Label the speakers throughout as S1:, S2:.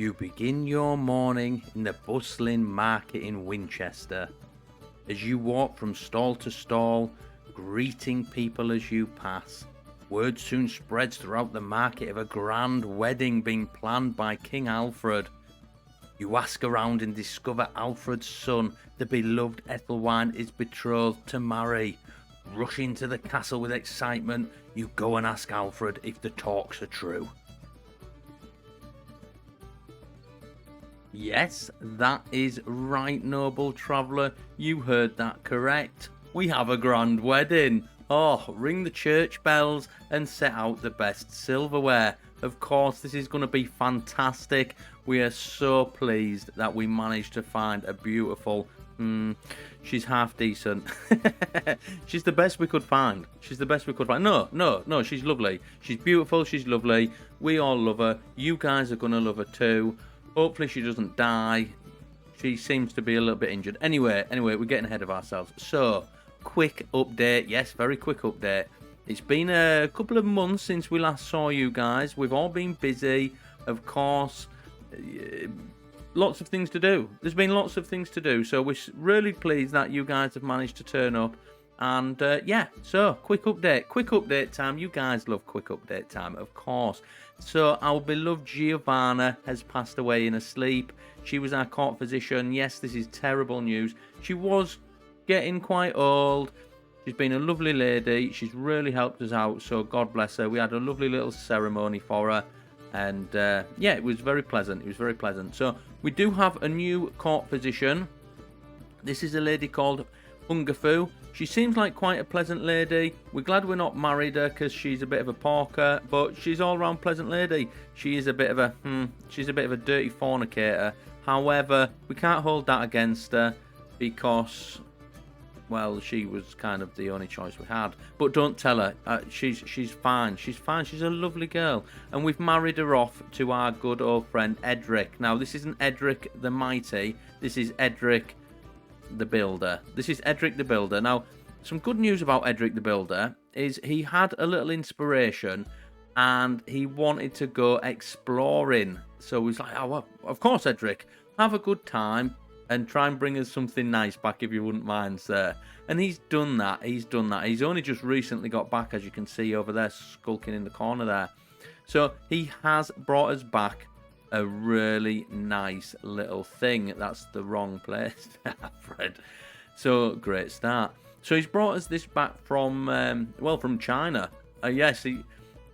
S1: You begin your morning in the bustling market in Winchester. As you walk from stall to stall, greeting people as you pass, word soon spreads throughout the market of a grand wedding being planned by King Alfred. You ask around and discover Alfred's son, the beloved Ethelwine, is betrothed to marry. Rushing to the castle with excitement, you go and ask Alfred if the talks are true. Yes, that is right, noble traveller. You heard that correct. We have a grand wedding. Oh, ring the church bells and set out the best silverware. Of course, this is going to be fantastic. We are so pleased that we managed to find a beautiful... she's half decent. She's the best we could find. No, she's lovely. She's beautiful, she's lovely. We all love her. You guys are going to love her too. Hopefully she doesn't die. She seems to be a little bit injured. Anyway, we're getting ahead of ourselves. So, quick update. Yes, very quick update. It's been a couple of months since we last saw you guys. We've all been busy, of course. Lots of things to do. There's been lots of things to do. So we're really pleased that you guys have managed to turn up. And so quick update time. You guys love quick update time, of course. So our beloved Giovanna has passed away in her sleep. She was our court physician. Yes, this is terrible news. She was getting quite old. She's been a lovely lady. She's really helped us out. So God bless her. We had a lovely little ceremony for her. And it was very pleasant. So we do have a new court physician. This is a lady called Hungerfu. She seems like quite a pleasant lady. We're glad we're not married her because she's a bit of a porker, but she's all round pleasant lady. She is a bit of a dirty fornicator. However, we can't hold that against her because, well, she was kind of the only choice we had. But don't tell her. She's fine. She's fine. She's a lovely girl. And we've married her off to our good old friend Edric. Now, this isn't Edric the Mighty. This is Edric the Builder. Now, some good news about Edric the Builder is he had a little inspiration and he wanted to go exploring. So he's like, oh, well, of course, Edric, have a good time and try and bring us something nice back if you wouldn't mind, sir. And he's done that. He's only just recently got back, as you can see over there, skulking in the corner there. So he has brought us back a really nice little thing. That's the wrong place, Fred. So, great start. So he's brought us this back from, from China.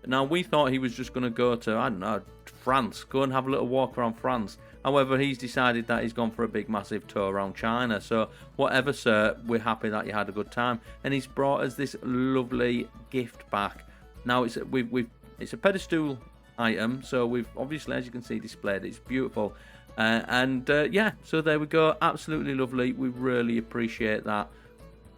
S1: Now, we thought he was just going to go to, I don't know, France. Go and have a little walk around France. However, he's decided that he's gone for a big, massive tour around China. So, whatever, sir, we're happy that you had a good time. And he's brought us this lovely gift back. Now, it's a pedestal item, so we've obviously, as you can see, displayed it. It's beautiful. So there we go. Absolutely lovely. We really appreciate that.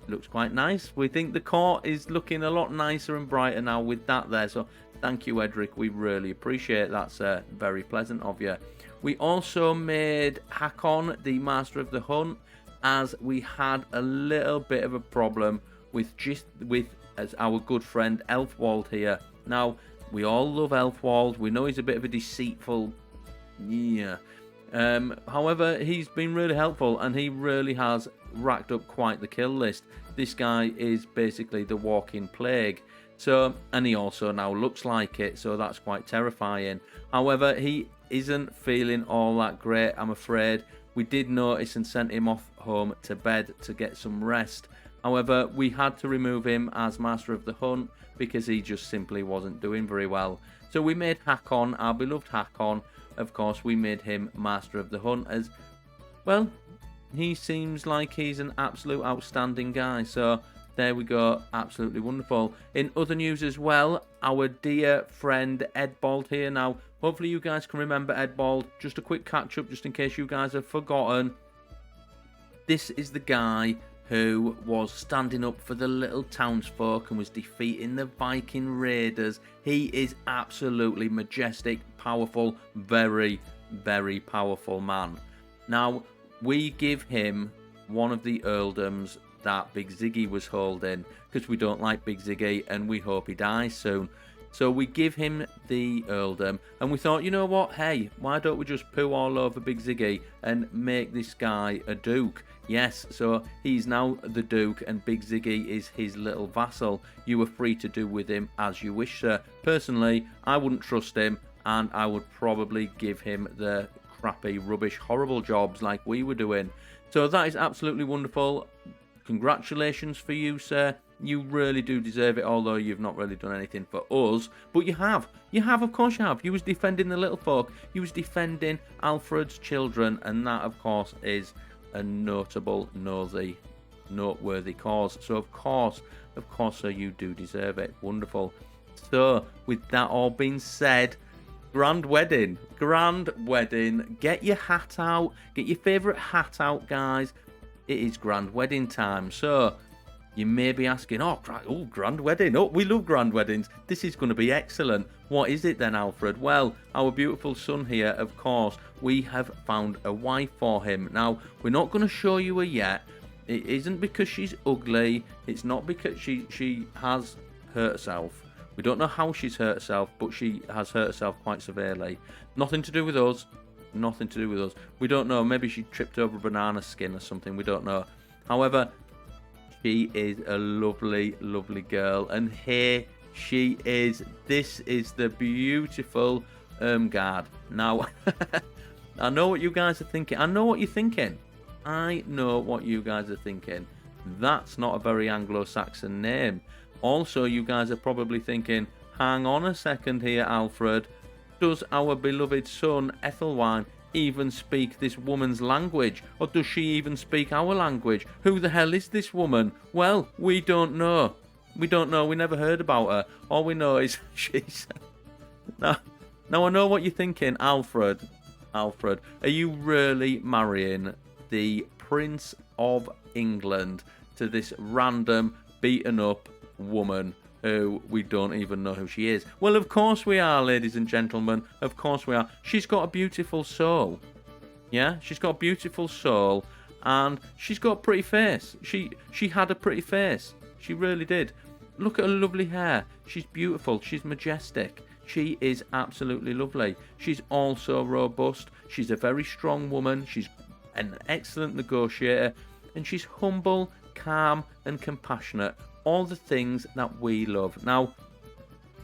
S1: Looks quite nice. We think the court is looking a lot nicer and brighter now with that there. So thank you, Edric. We really appreciate that, sir. Very pleasant of you. We also made Hakon the Master of the Hunt, as we had a little bit of a problem with as our good friend Elfwald here. Now, we all love Elfwald. We know he's a bit of a deceitful... however, he's been really helpful and he really has racked up quite the kill list. This guy is basically the walking plague. So, and he also now looks like it, so that's quite terrifying. However, he isn't feeling all that great, I'm afraid. We did notice and sent him off home to bed to get some rest. However, we had to remove him as Master of the Hunt because he just simply wasn't doing very well. So we made Hakon, our beloved Hakon. Of course, we made him Master of the Hunt as, well, he seems like he's an absolute outstanding guy. So there we go, absolutely wonderful. In other news as well, our dear friend Edbald here. Now, hopefully you guys can remember Edbald. Just a quick catch up, just in case you guys have forgotten. This is the guy who was standing up for the little townsfolk and was defeating the Viking raiders. He is absolutely majestic, powerful, very, very powerful man. Now, we give him one of the earldoms that Big Ziggy was holding because we don't like Big Ziggy and we hope he dies soon. So we give him the earldom, and we thought, you know what? Hey, why don't we just poo all over Big Ziggy and make this guy a duke? Yes, so he's now the duke, and Big Ziggy is his little vassal. You are free to do with him as you wish, sir. Personally, I wouldn't trust him, and I would probably give him the crappy, rubbish, horrible jobs like we were doing. So that is absolutely wonderful. Congratulations for you, sir. You really do deserve it, although you've not really done anything for us. But you have. You have, of course you have. You was defending the little folk. You was defending Alfred's children. And that, of course, is a noteworthy cause. So, of course, sir, you do deserve it. Wonderful. So, with that all being said, grand wedding. Get your hat out. Get your favourite hat out, guys. It is grand wedding time. So, you may be asking, grand wedding. Oh, we love grand weddings. This is going to be excellent. What is it then, Alfred? Well, our beautiful son here, of course, we have found a wife for him. Now, we're not going to show you her yet. It isn't because she's ugly. It's not because she has hurt herself. We don't know how she's hurt herself, but she has hurt herself quite severely. Nothing to do with us. We don't know. Maybe she tripped over a banana skin or something. We don't know. However, she is a lovely, lovely girl. And here she is. This is the beautiful Irmgard. Now, I know what you guys are thinking. I know what you guys are thinking. That's not a very Anglo-Saxon name. Also, you guys are probably thinking, hang on a second here, Alfred. Does our beloved son, Ethelwine, even speak this woman's language? Or does she even speak our language? Who the hell is this woman? Well, we don't know. We never heard about her. All we know is she's... Now I know what you're thinking, Alfred. Are you really marrying the Prince of England to this random, beaten up woman who we don't even know who she is? Well, of course we are, ladies and gentlemen. Of course we are. She's got a beautiful soul. Yeah, she's got a beautiful soul, and she's got a pretty face. She had a pretty face. She really did. Look at her lovely hair. She's beautiful. She's majestic. She is absolutely lovely. She's also robust. She's a very strong woman. She's an excellent negotiator, and she's humble, calm, and compassionate. All the things that we love. Now,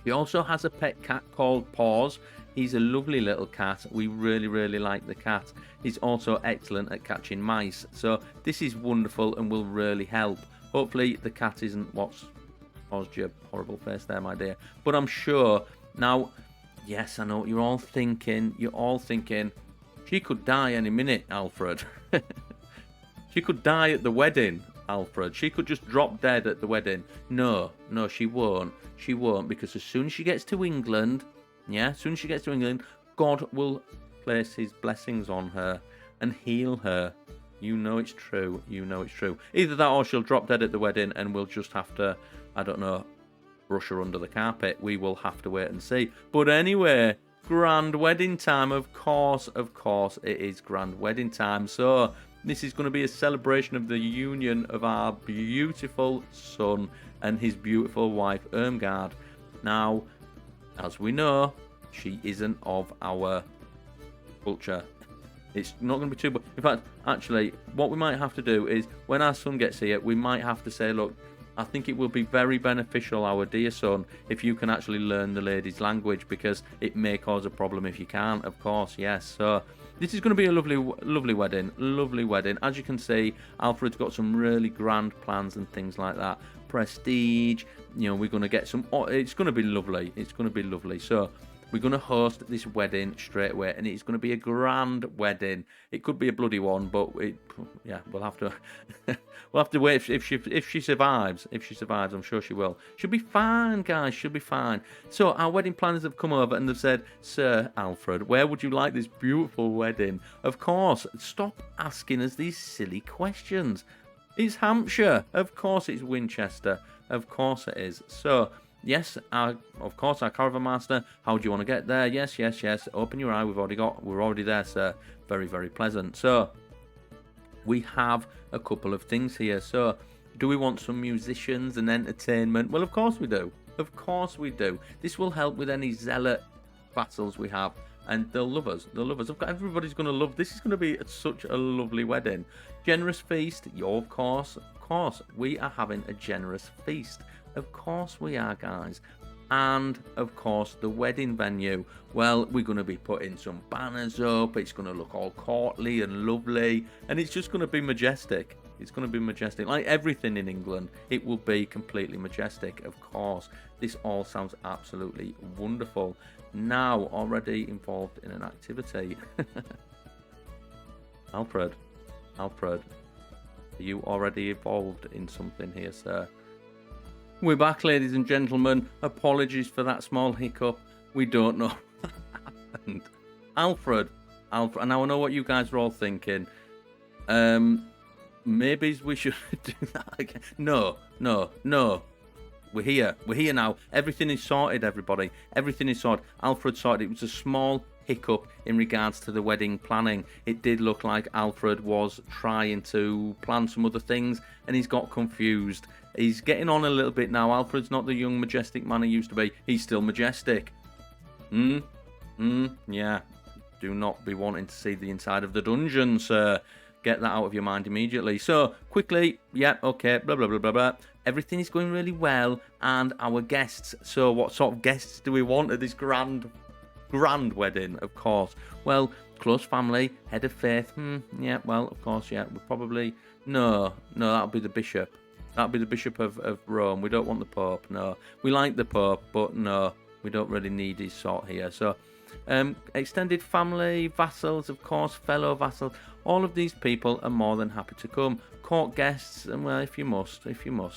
S1: she also has a pet cat called Paws. He's a lovely little cat. We really, really like the cat. He's also excellent at catching mice. So this is wonderful and will really help. Hopefully the cat isn't what's caused your horrible face there, my dear. But I'm sure. Now, yes, I know what you're all thinking. She could die any minute, Alfred. She could die at the wedding, Alfred. She could just drop dead at the wedding. No, she won't. She won't, because as soon as she gets to England, God will place his blessings on her and heal her. You know it's true. Either that or she'll drop dead at the wedding and we'll just have to, I don't know, brush her under the carpet. We will have to wait and see. But anyway, grand wedding time. Of course, it is grand wedding time. So this is going to be a celebration of the union of our beautiful son and his beautiful wife, Irmgard. Now, as we know, she isn't of our culture. It's not going to be too... In fact, actually, what we might have to do is, when our son gets here, we might have to say, look, I think it will be very beneficial, our dear son, if you can actually learn the lady's language, because it may cause a problem if you can't, of course, yes. So this is going to be a lovely wedding. As you can see, Alfred's got some really grand plans and things like that. Prestige, we're going to get some... it's going to be lovely. So we're going to host this wedding straight away, and it's going to be a grand wedding. It could be a bloody one, but we'll have to we'll have to wait if she survives. If she survives, I'm sure she will. She'll be fine, guys. She'll be fine. So our wedding planners have come over and they've said, Sir Alfred, where would you like this beautiful wedding? Of course, stop asking us these silly questions. It's Hampshire. Of course, it's Winchester. Of course it is. So. Yes, our caravan master. How do you want to get there? Yes. Open your eye. We're already there, sir. Very, very pleasant. So, we have a couple of things here. So, do we want some musicians and entertainment? Well, of course we do. Of course we do. This will help with any zealot vassals we have, and they'll love us. They'll love us. Everybody's going to love this. Is going to be such a lovely wedding. Generous feast. Of course, we are having a generous feast. Of course we are, guys. And of course, the wedding venue. Well, we're going to be putting some banners up. It's going to look all courtly and lovely, and it's just going to be majestic. It's going to be majestic. Like everything in England, it will be completely majestic, of course. This all sounds absolutely wonderful. Now, already involved in an activity. Alfred, are you already involved in something here, sir? We're back, ladies and gentlemen. Apologies for that small hiccup. We don't know what happened. Alfred, now I know what you guys are all thinking. Maybe we should do that again. No. We're here now. Everything is sorted, everybody. Everything is sorted. Alfred sorted. It was a small hiccup in regards to the wedding planning. It did look like Alfred was trying to plan some other things, and he's got confused. He's getting on a little bit now. Alfred's not the young, majestic man he used to be. He's still majestic. Yeah. Do not be wanting to see the inside of the dungeon, sir. Get that out of your mind immediately. So, quickly, yeah, okay, blah, blah, blah, blah, blah. Everything is going really well, and our guests. So, what sort of guests do we want at this grand wedding, of course? Well, close family, head of faith. Yeah, well, of course, yeah, we'll probably... No, that'll be the bishop. That'll be the Bishop of Rome. We don't want the Pope, no. We like the Pope, but no, we don't really need his sort here. So, extended family, vassals, of course, fellow vassals. All of these people are more than happy to come. Court guests, and well, if you must,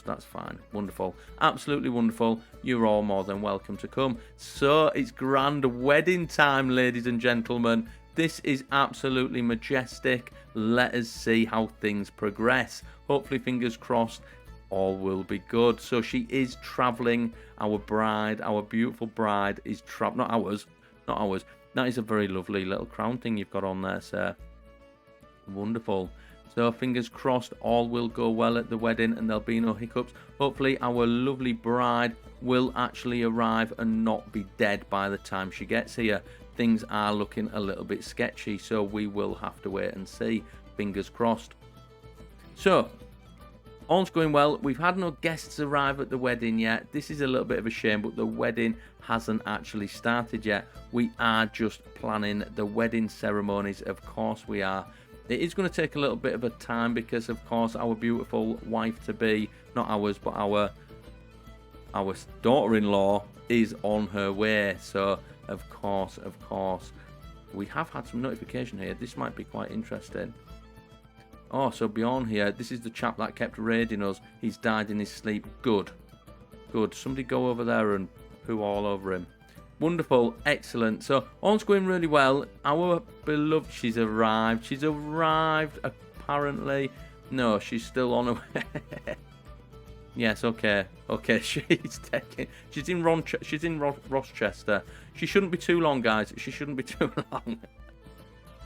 S1: that's fine. Wonderful. Absolutely wonderful. You're all more than welcome to come. So, it's grand wedding time, ladies and gentlemen. This is absolutely majestic. Let us see how things progress. Hopefully, fingers crossed, all will be good. So, she is travelling. Our bride, our beautiful bride, is travelling. Not ours. That is a very lovely little crown thing you've got on there, sir. Wonderful. So fingers crossed all will go well at the wedding and there'll be no hiccups. Hopefully our lovely bride will actually arrive and not be dead by the time she gets here. Things are looking a little bit sketchy, so we will have to wait and see. Fingers crossed. So, all's going well. We've had no guests arrive at the wedding yet. This is a little bit of a shame, but the wedding hasn't actually started yet. We are just planning the wedding ceremonies. Of course we are. It is going to take a little bit of a time because, of course, our beautiful wife-to-be, not ours, but our daughter-in-law is on her way. So, of course, we have had some notification here. This might be quite interesting. Oh, so Bjorn here, this is the chap that kept raiding us. He's died in his sleep. Good. Somebody go over there and poo all over him. Wonderful, excellent. So, all's going really well. Our beloved, she's arrived, apparently. No, she's still on her way. Yes, okay, she's in Rochester. She shouldn't be too long, guys. She shouldn't be too long.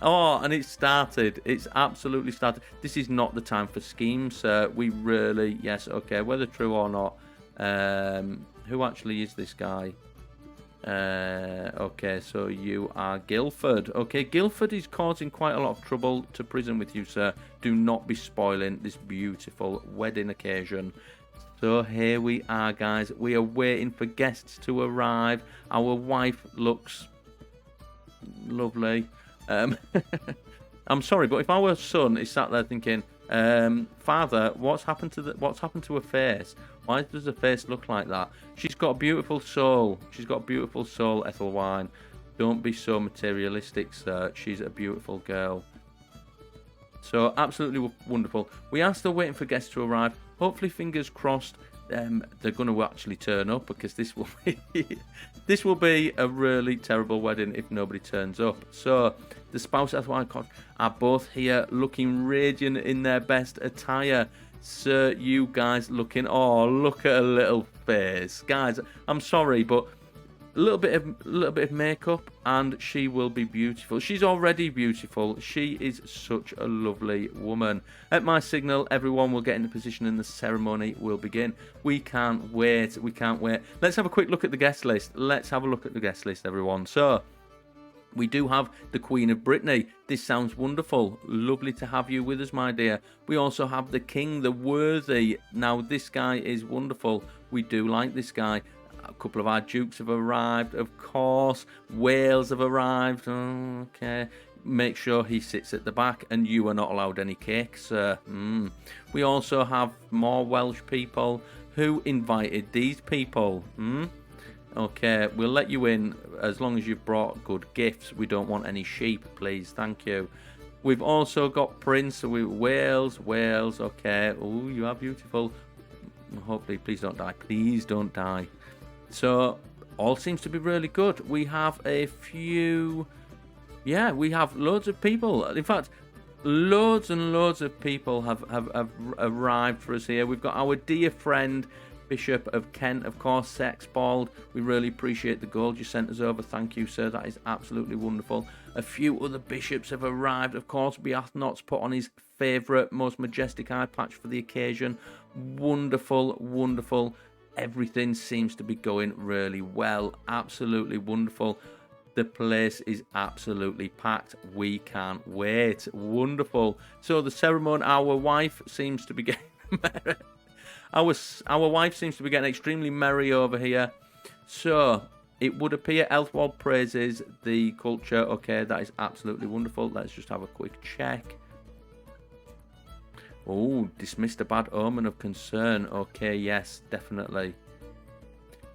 S1: Oh, and it started. It's absolutely started. This is not the time for schemes, sir. We really, yes, okay, whether true or not. Who actually is this guy? Okay, so you are Guildford. Okay, Guildford is causing quite a lot of trouble to prison with you, sir. Do not be spoiling this beautiful wedding occasion. So here we are, guys. We are waiting for guests to arrive. Our wife looks lovely. I'm sorry, but if our son is sat there thinking, Father, what's happened to her face? Why does her face look like that? She's got a beautiful soul. Ethelwine. Don't be so materialistic, sir. She's a beautiful girl. So, absolutely wonderful. We are still waiting for guests to arrive. Hopefully, fingers crossed, they're going to actually turn up, because this will be a really terrible wedding if nobody turns up. So, the spouse Ethelwine are both here looking radiant in their best attire. Sir, you guys looking... Oh, look at her little face. Guys, I'm sorry, but a little bit of makeup, and she will be beautiful. She's already beautiful. She is such a lovely woman. At my signal, everyone will get into position and the ceremony will begin. We can't wait. We can't wait. Let's have a quick look at the guest list. Let's have a look at the guest list, everyone. So, we do have the Queen of Brittany. This sounds wonderful. Lovely to have you with us, my dear. We also have the King, the Worthy. Now, this guy is wonderful. We do like this guy. A couple of our dukes have arrived, of course. Wales have arrived. Okay. Make sure he sits at the back, and you are not allowed any cake, sir. We also have more Welsh people. Who invited these people? Okay, we'll let you in as long as you've brought good gifts. We don't want any sheep, please. Thank you. We've also got Prince. Wales. Okay. Oh, you are beautiful. Hopefully, please don't die. Please don't die. So, all seems to be really good. We have a few... Yeah, we have loads of people. In fact, loads and loads of people have arrived for us here. We've got our dear friend... Bishop of Kent, of course, Sexbald. We really appreciate the gold you sent us over. Thank you, sir. That is absolutely wonderful. A few other bishops have arrived. Of course, Beathnot's put on his favourite, most majestic eye patch for the occasion. Wonderful, wonderful. Everything seems to be going really well. Absolutely wonderful. The place is absolutely packed. We can't wait. Wonderful. So the ceremony, our wife seems to be getting married. Our wife seems to be getting extremely merry over here. So, it would appear Elfwald praises the culture. Okay, that is absolutely wonderful. Let's just have a quick check. Oh, dismissed a bad omen of concern. Okay, yes, definitely.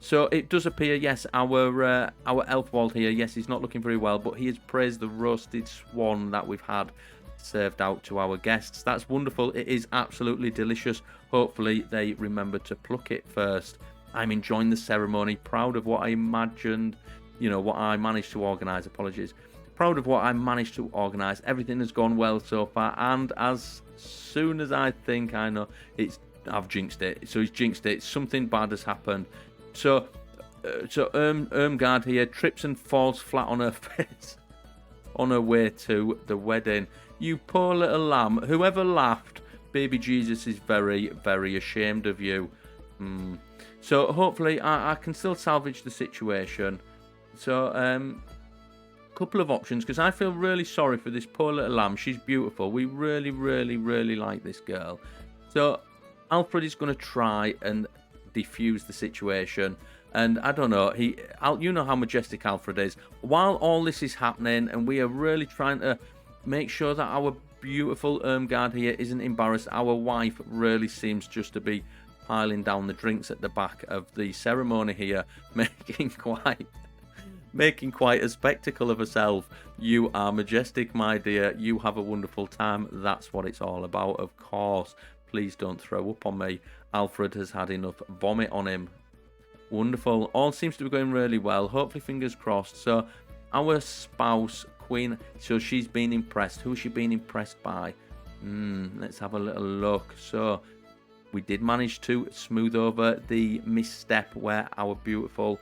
S1: So, it does appear, yes, our Elfwald here, yes, he's not looking very well, but he has praised the roasted swan that we've had served out to our guests. That's wonderful. It is absolutely delicious. Hopefully they remember to pluck it first. I'm enjoying the ceremony, proud of what I imagined, what I managed to organise. Apologies. Proud of what I managed to organise. Everything has gone well so far, and as soon as I think I know, I've jinxed it. So he's jinxed it. Something bad has happened. So Ermgard here trips and falls flat on her face on her way to the wedding. You poor little lamb. Whoever laughed, baby Jesus is very, very ashamed of you. So hopefully I can still salvage the situation. So couple of options, because I feel really sorry for this poor little lamb. She's beautiful. We really, really, really like this girl. So Alfred is going to try and defuse the situation. And I don't know, you know how majestic Alfred is. While all this is happening, and we are really trying to make sure that our beautiful Ermgard here isn't embarrassed, our wife really seems just to be piling down the drinks at the back of the ceremony here, making quite a spectacle of herself. You are majestic, my dear. You have a wonderful time. That's what it's all about, of course. Please don't throw up on me. Alfred has had enough vomit on him. Wonderful. All seems to be going really well. Hopefully, fingers crossed. So, our spouse, Queen, so she's been impressed. Who's she been impressed by? Let's have a little look. So, we did manage to smooth over the misstep where our beautiful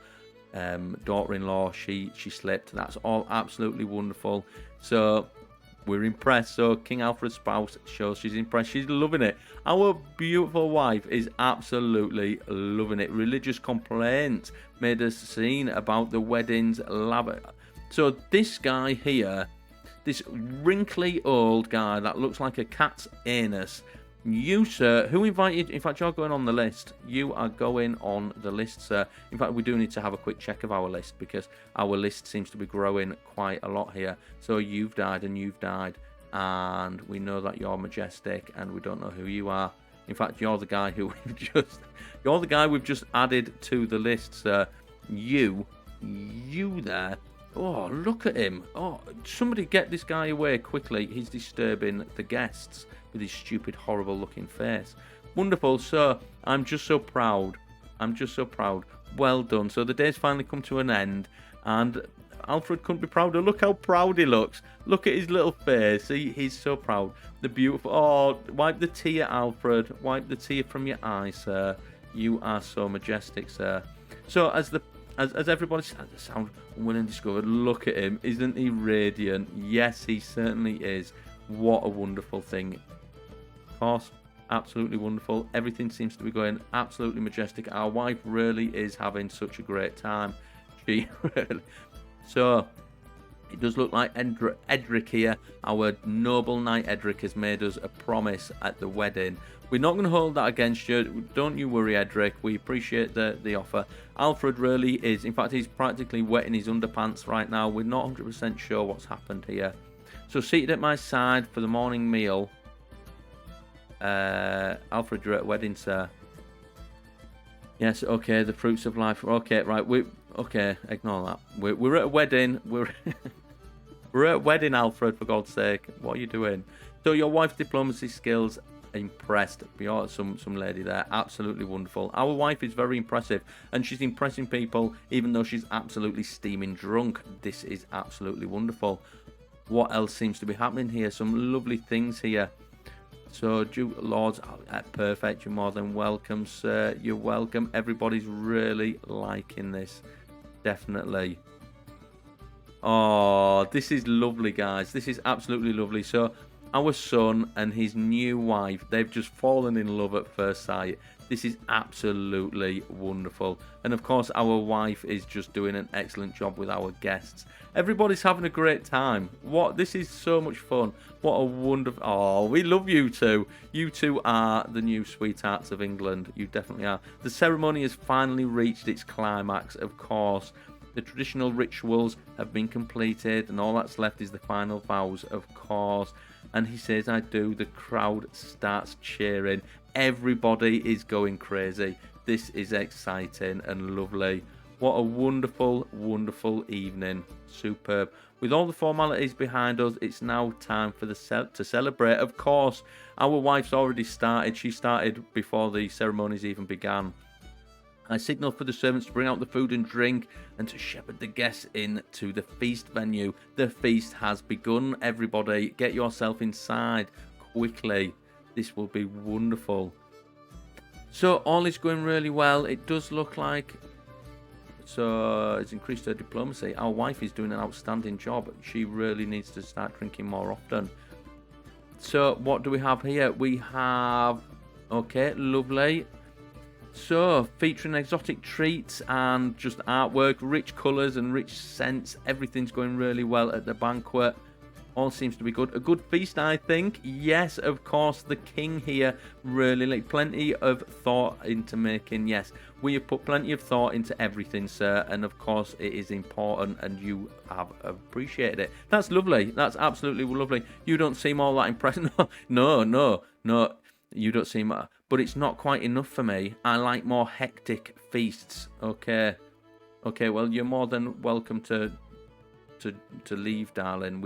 S1: daughter-in-law, she slipped. That's all absolutely wonderful. So, we're impressed. So King Alfred's spouse shows she's impressed. She's loving it. Our beautiful wife is absolutely loving it. Religious complaints made a scene about the wedding's lavish. So this guy here, this wrinkly old guy that looks like a cat's anus. You, sir, who invited... In fact, you're going on the list. You are going on the list, sir. In fact, we do need to have a quick check of our list, because our list seems to be growing quite a lot here. So you've died and you've died. And we know that you're majestic, and we don't know who you are. In fact, you're the guy who we've just added to the list, sir. You there. Oh, look at him. Oh, somebody get this guy away quickly. He's disturbing the guests with his stupid, horrible-looking face. Wonderful. So, I'm just so proud. Well done. So, the day's finally come to an end, and Alfred couldn't be prouder. Look how proud he looks. Look at his little face. He's so proud. The beautiful... Oh, wipe the tear, Alfred. Wipe the tear from your eye, sir. You are so majestic, sir. So, as the As everybody sounds unwilling and discovered, look at him. Isn't he radiant? Yes, he certainly is. What a wonderful thing. Of course, absolutely wonderful. Everything seems to be going absolutely majestic. Our wife really is having such a great time. She really. So, it does look like Edric here, our noble knight Edric, has made us a promise at the wedding. We're not going to hold that against you. Don't you worry, Edric. We appreciate the offer. Alfred really is. In fact, he's practically wetting his underpants right now. We're not 100% sure what's happened here. So, seated at my side for the morning meal. Alfred, you're at wedding, sir. Yes, okay, the fruits of life. Okay, right. Okay, ignore that. We're at a wedding. We're at a wedding, Alfred, for God's sake. What are you doing? So your wife's diplomacy skills impressed. Beyond some lady there. Absolutely wonderful. Our wife is very impressive, and she's impressing people even though she's absolutely steaming drunk. This is absolutely wonderful. What else seems to be happening here? Some lovely things here. So, Duke Lords, perfect. You're more than welcome, sir. You're welcome. Everybody's really liking this. Definitely. Oh, this is lovely, guys. This is absolutely lovely. So, our son and his new wife, they've just fallen in love at first sight. This is absolutely wonderful. And of course, our wife is just doing an excellent job with our guests. Everybody's having a great time. This is so much fun. What a wonderful... Oh, we love you two. You two are the new sweethearts of England. You definitely are. The ceremony has finally reached its climax, of course. The traditional rituals have been completed, and all that's left is the final vows, of course. And he says, I do. The crowd starts cheering. Everybody is going crazy. This is exciting and lovely. What a wonderful, wonderful evening. Superb. With all the formalities behind us, it's now time for to celebrate. Of course, our wife's already started. She started before the ceremonies even began. I signal for the servants to bring out the food and drink and to shepherd the guests in to the feast venue. The feast has begun, everybody. Get yourself inside quickly. This will be wonderful. So, all is going really well. It does look like... So, it's increased her diplomacy. Our wife is doing an outstanding job. She really needs to start drinking more often. So, what do we have here? We have... Okay, lovely. So, featuring exotic treats and just artwork, rich colours and rich scents. Everything's going really well at the banquet. All seems to be good. A good feast, I think. Yes, of course, the king here really plenty of thought into making. Yes, we have put plenty of thought into everything, sir. And of course, it is important and you have appreciated it. That's lovely. That's absolutely lovely. You don't seem all that impressed. No. You don't seem... But it's not quite enough for me. I like more hectic feasts. Okay, well, you're more than welcome to leave, darling.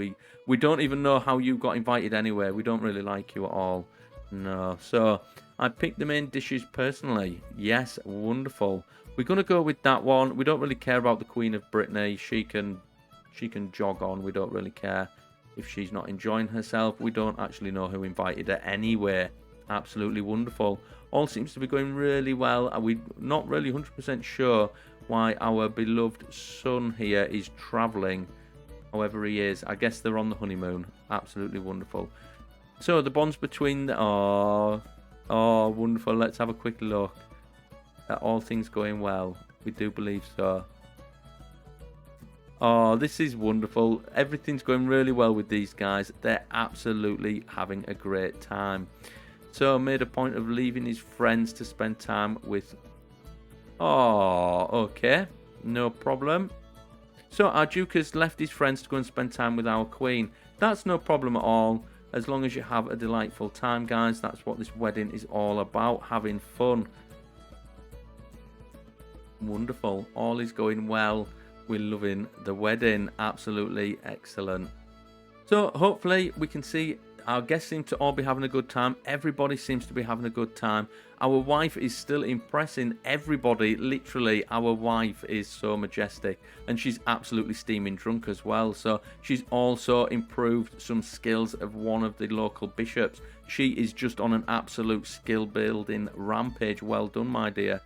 S1: We don't even know how you got invited anyway. We don't really like you at all. No. So, I picked the main dishes personally. Yes, wonderful. We're going to go with that one. We don't really care about the Queen of Brittany. She can jog on. We don't really care if she's not enjoying herself. We don't actually know who invited her anyway. Absolutely wonderful. All seems to be going really well. We're not really 100% sure why our beloved son here is travelling. However he is. I guess they're on the honeymoon. Absolutely wonderful. So the bonds between... Oh, wonderful. Let's have a quick look at all things going well. We do believe so. Oh, this is wonderful. Everything's going really well with these guys. They're absolutely having a great time. So made a point of leaving his friends to spend time with... Oh, okay. No problem. So our Duke has left his friends to go and spend time with our Queen. That's no problem at all. As long as you have a delightful time, guys. That's what this wedding is all about. Having fun. Wonderful. All is going well. We're loving the wedding. Absolutely excellent. So hopefully we can see... Our guests seem to all be having a good time. Everybody seems to be having a good time. Our wife is still impressing everybody. Literally, our wife is so majestic. And she's absolutely steaming drunk as well. So she's also improved some skills of one of the local bishops. She is just on an absolute skill building rampage. Well done, my dear.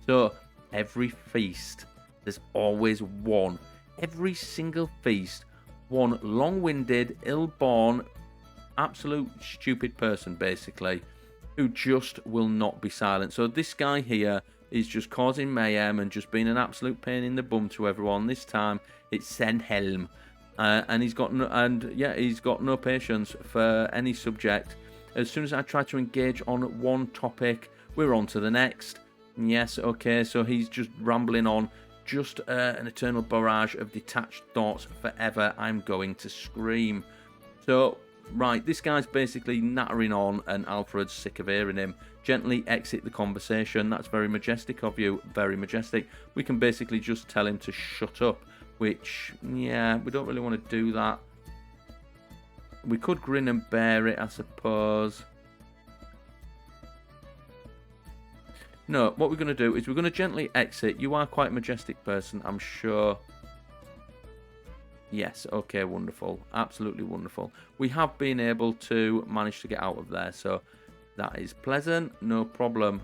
S1: So every feast there's always one. Every single feast, one long-winded, ill-born, absolute stupid person, basically, who just will not be silent. So this guy here is just causing mayhem and just being an absolute pain in the bum to everyone. This time it's Senhelm, and he's got no patience for any subject. As soon as I try to engage on one topic, we're on to the next. Yes, okay, so he's just rambling on, just an eternal barrage of detached thoughts forever. I'm going to scream. So, right, this guy's basically nattering on, and Alfred's sick of hearing him. Gently exit the conversation. That's very majestic of you, very majestic. We can basically just tell him to shut up, which, yeah, we don't really want to do that. We could grin and bear it, I suppose. No, what we're going to do is we're going to gently exit. You are quite a majestic person, I'm sure. Yes, okay, wonderful. Absolutely wonderful. We have been able to manage to get out of there, so that is pleasant. No problem.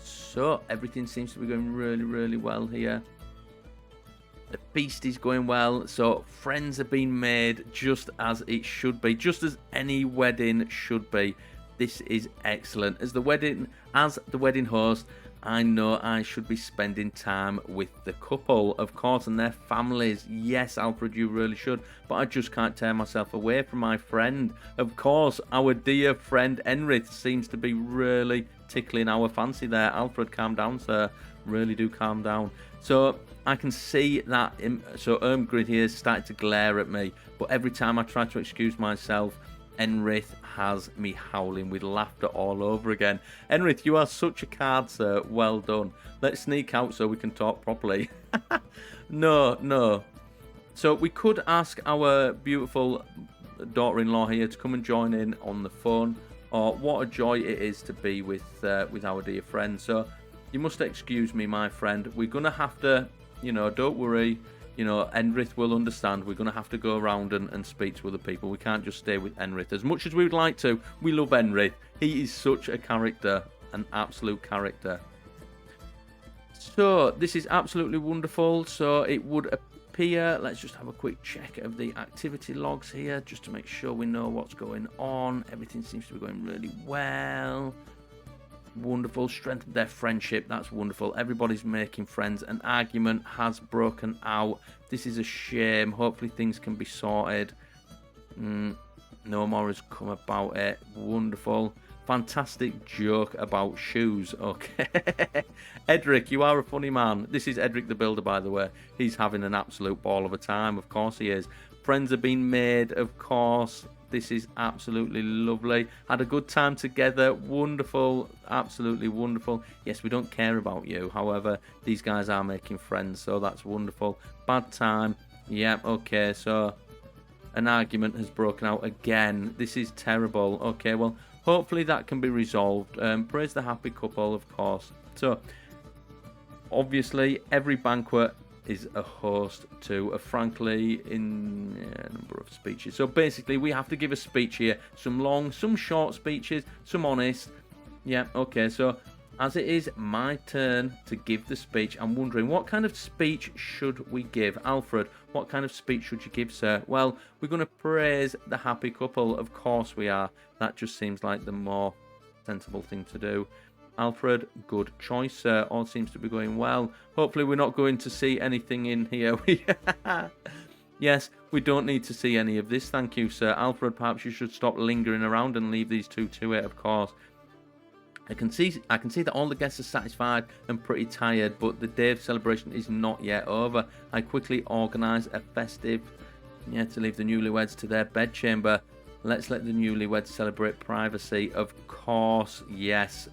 S1: So, everything seems to be going really, really well here. The feast is going well, so friends are being made just as it should be, just as any wedding should be. This is excellent. As the wedding host, I know I should be spending time with the couple, of course, and their families. Yes, Alfred, you really should, but I just can't tear myself away from my friend. Of course, our dear friend Enrith seems to be really tickling our fancy there. Alfred, calm down, sir. Really do calm down. So I can see that, so Ermgrid here is starting to glare at me, but every time I try to excuse myself, Enrith has me howling with laughter all over again. Enrith, you are such a card, sir. Well done. Let's sneak out so we can talk properly. No. So we could ask our beautiful daughter-in-law here to come and join in on the phone. Or what a joy it is to be with our dear friend. So you must excuse me, my friend. We're going to have to, don't worry. Enrith will understand. We're going to have to go around and speak to other people. We can't just stay with Enrith. As much as we would like to, we love Enrith. He is such a character, an absolute character. So, this is absolutely wonderful. So, it would appear, let's just have a quick check of the activity logs here, just to make sure we know what's going on. Everything seems to be going really well. Wonderful. Strengthen their friendship. That's wonderful. Everybody's making friends. An argument has broken out. This is a shame. Hopefully things can be sorted. No more has come about it. Wonderful. Fantastic joke about shoes. Okay. Edric, you are a funny man. This is Edric the Builder, by the way. He's having an absolute ball of a time. Of course he is. Friends have been made, of course. This is absolutely lovely. Had a good time together. Wonderful. Absolutely wonderful. Yes, we don't care about you. However, these guys are making friends, so that's wonderful. Bad time. Yeah, okay, so an argument has broken out again. This is terrible. Okay, well, hopefully that can be resolved. Praise the happy couple, of course. So, obviously, every banquet is a host to a frankly in a number of speeches. So basically we have to give a speech here. Some long, some short speeches, some honest. Yeah, okay, so as it is my turn to give the speech, I'm wondering what kind of speech should we give? Alfred, what kind of speech should you give, sir? Well, we're going to praise the happy couple. Of course we are. That just seems like the more sensible thing to do. Alfred, good choice, sir. All seems to be going well. Hopefully we're not going to see anything in here. Yes, we don't need to see any of this. Thank you, sir. Alfred, perhaps you should stop lingering around and leave these two to it, of course. I can see that all the guests are satisfied and pretty tired, but the day of celebration is not yet over. I quickly organise a festive, to leave the newlyweds to their bedchamber. Let's let the newlyweds celebrate privacy. Of course, yes.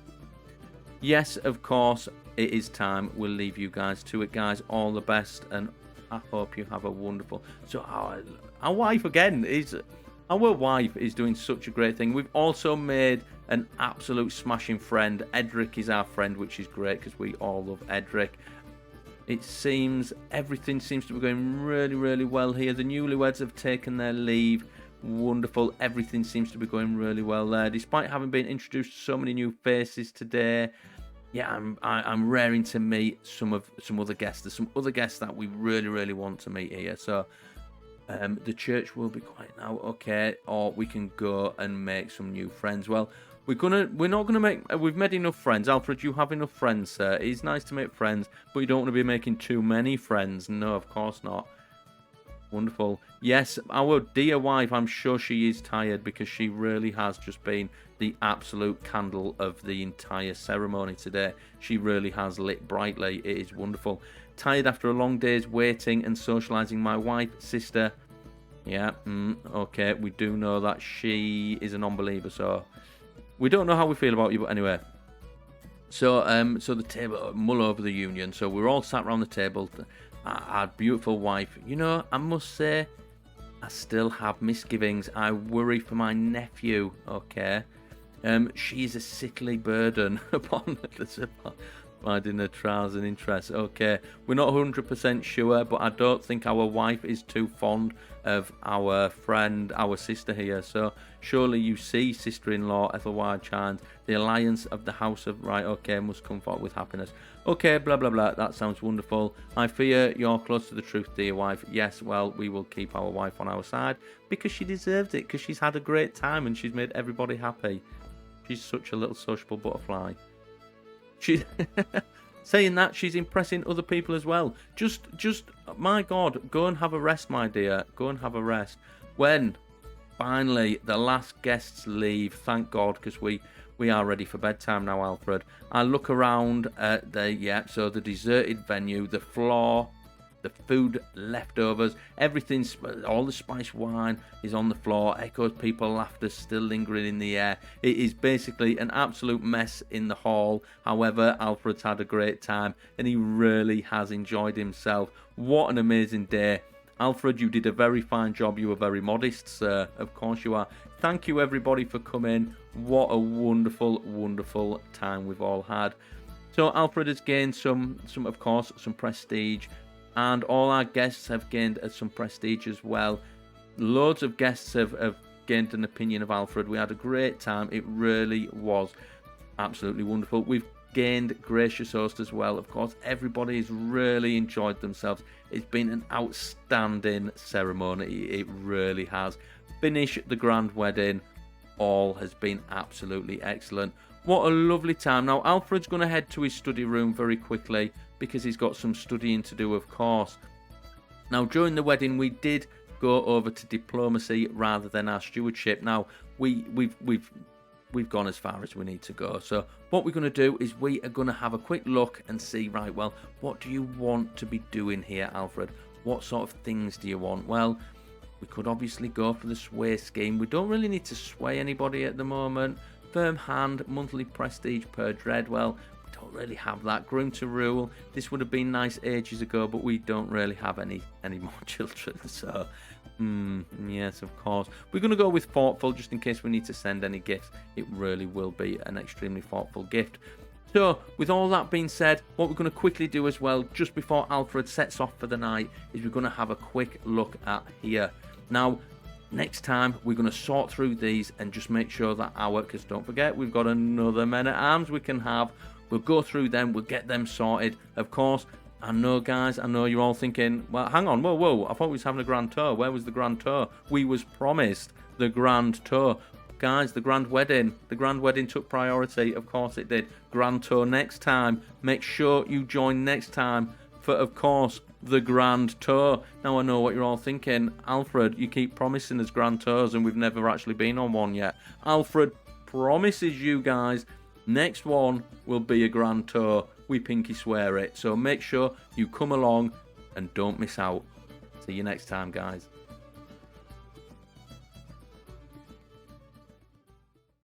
S1: Yes, of course, it is time. We'll leave you guys to it, guys. All the best, and I hope you have a wonderful... So, our wife, again, our wife is doing such a great thing. We've also made an absolute smashing friend. Edric is our friend, which is great, because we all love Edric. It seems everything seems to be going really, really well here. The newlyweds have taken their leave. Wonderful. Everything seems to be going really well there. Despite having been introduced to so many new faces today, yeah, I'm raring to meet some other guests. There's some other guests that we really want to meet here. So the church will be quiet now, okay? Or we can go and make some new friends. Well, we're not gonna make. We've made enough friends. Alfred, you have enough friends, sir. It's nice to make friends, but you don't want to be making too many friends. No, of course not. Wonderful. Yes, our dear wife, I'm sure she is tired because she really has just been the absolute candle of the entire ceremony today. She really has lit brightly. It is wonderful. Tired after a long day's waiting and socialising. My wife, sister, yeah, okay, we do know that she is a non-believer, so we don't know how we feel about you, but anyway. So, so the table, mull over the union. So we're all sat around the table. Our beautiful wife. You know, I must say, I still have misgivings. I worry for my nephew. Okay, she's a sickly burden upon the finding her trials and interests. Okay, we're not 100% sure, but I don't think our wife is too fond of our friend, our sister here. So surely you see, sister-in-law Ethelwald Chines, the alliance of the house of right. Okay, must come forth with happiness. Okay, blah blah blah. That sounds wonderful. I fear you're close to the truth, dear wife. Yes, well, we will keep our wife on our side because she deserves it. Because she's had a great time and she's made everybody happy. She's such a little sociable butterfly. She's saying that, she's impressing other people as well. Just, my God, go and have a rest, my dear. Go and have a rest. When finally the last guests leave, thank God, because we are ready for bedtime now, Alfred. I look around at the deserted venue, the floor, the food leftovers, everything's, all the spiced wine is on the floor, echoes people laughter still lingering in the air. It is basically an absolute mess in the hall. However, Alfred's had a great time and he really has enjoyed himself. What an amazing day. Alfred, you did a very fine job. You were very modest, sir. Of course you are. Thank you everybody for coming. What a wonderful time we've all had. So Alfred has gained some of course, some prestige. And all our guests have gained some prestige as well. Loads of guests have gained an opinion of Alfred. We had a great time. It really was absolutely wonderful. We've gained gracious host as well. Of course, everybody has really enjoyed themselves. It's been an outstanding ceremony. It really has. Finish the grand wedding. All has been absolutely excellent. What a lovely time. Now, Alfred's going to head to his study room very quickly because he's got some studying to do, of course. Now, during the wedding, we did go over to diplomacy rather than our stewardship. Now, we've gone as far as we need to go. So what we're going to do is we are going to have a quick look and see, right, well, what do you want to be doing here, Alfred? What sort of things do you want? Well, we could obviously go for the sway scheme. We don't really need to sway anybody at the moment. Firm hand, monthly prestige per dread. Well, don't really have that. Groom to rule. This would have been nice ages ago, but we don't really have any more children. So, yes, of course. We're going to go with thoughtful, just in case we need to send any gifts. It really will be an extremely thoughtful gift. So, with all that being said, what we're going to quickly do as well, just before Alfred sets off for the night, is we're going to have a quick look at here. Now, next time, we're going to sort through these and just make sure that because don't forget, we've got another men-at-arms we can have. We'll go through them, we'll get them sorted. Of course, I know, guys, I know you're all thinking, well, hang on, whoa, I thought we was having a grand tour. Where was the grand tour? We was promised the grand tour. Guys, the grand wedding took priority. Of course it did. Grand tour next time. Make sure you join next time for, of course, the grand tour. Now I know what you're all thinking. Alfred, you keep promising us grand tours and we've never actually been on one yet. Alfred promises you guys, next one will be a grand tour. We pinky swear it. So make sure you come along and don't miss out. See you next time, guys.